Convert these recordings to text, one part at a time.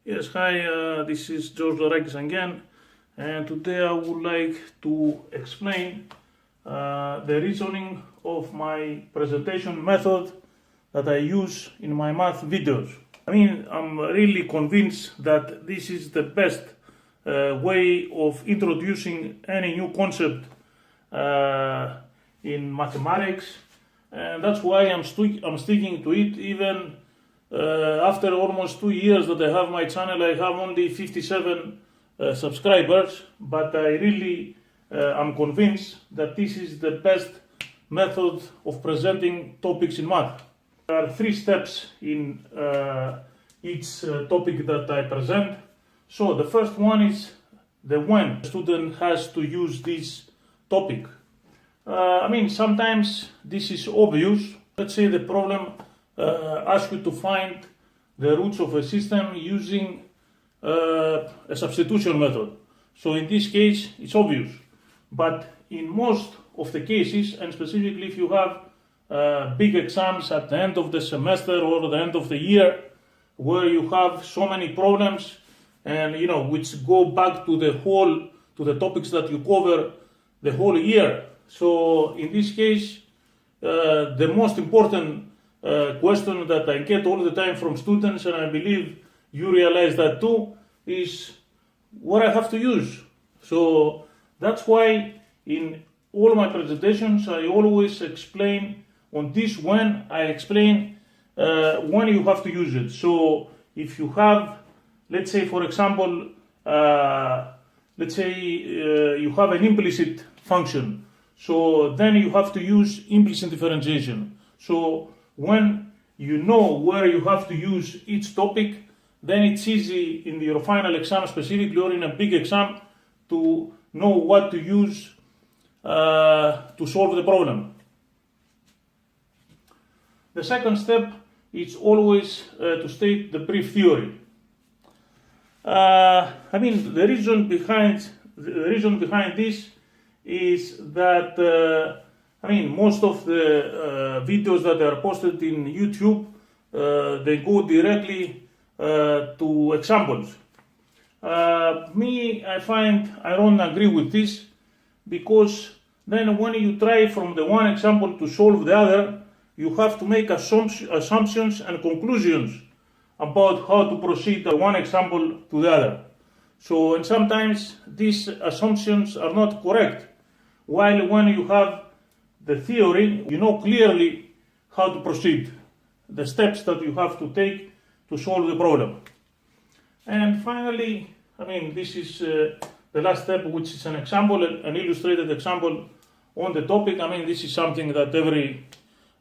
Yes, hi, this is George Larakis again, and today I would like to explain the reasoning of my presentation method that I use in my math videos. I'm really convinced that this is the best way of introducing any new concept in mathematics, and that's why I'm sticking to it even after almost 2 years that I have my channel. I have only 57 subscribers, but I really am convinced that this is the best method of presenting topics in math. There are 3 steps in each topic that I present. So the first one is the when the student has to use this topic. Sometimes this is obvious. Let's say the problem asks you to find the roots of a system using a substitution method. So in this case, it's obvious. But in most of the cases, and specifically if you have big exams at the end of the semester or the end of the year, where you have so many problems and which go back to the topics that you cover the whole year. So in this case, the most important question that I get all the time from students, and I believe you realize that too, is what I have to use. So that's why in all my presentations I always explain on this when I explain when you have to use it. So if you have, let's say for example, you have an implicit function, so then you have to use implicit differentiation. So when you know where you have to use each topic, then it's easy in your final exam specifically or in a big exam to know what to use to solve the problem. The second step is always to state the brief theory. The reason behind this is that most of the videos that are posted in YouTube, they go directly to examples. I find I don't agree with this, because then when you try from the one example to solve the other, you have to make assumptions and conclusions about how to proceed from one example to the other. So, and sometimes these assumptions are not correct. While when you have the theory, you know clearly how to proceed, the steps that you have to take to solve the problem. And finally, this is the last step, which is an example, an illustrated example on the topic. This is something that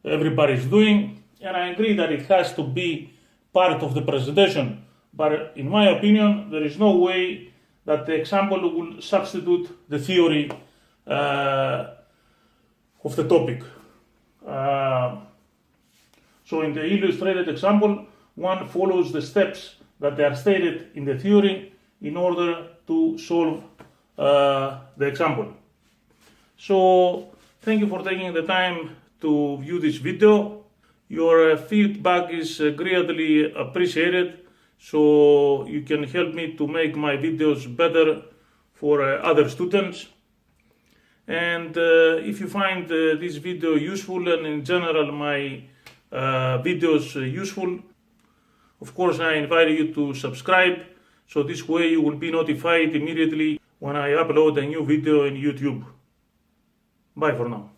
everybody is doing, and I agree that it has to be part of the presentation. But in my opinion, there is no way that the example will substitute the theory of the topic. So in the illustrated example, one follows the steps that are stated in the theory in order to solve the example. So thank you for taking the time to view this video. Your feedback is greatly appreciated, so you can help me to make my videos better for other students. And if you find this video useful, and in general my videos useful, of course I invite you to subscribe, so this way you will be notified immediately when I upload a new video in YouTube. Bye for now.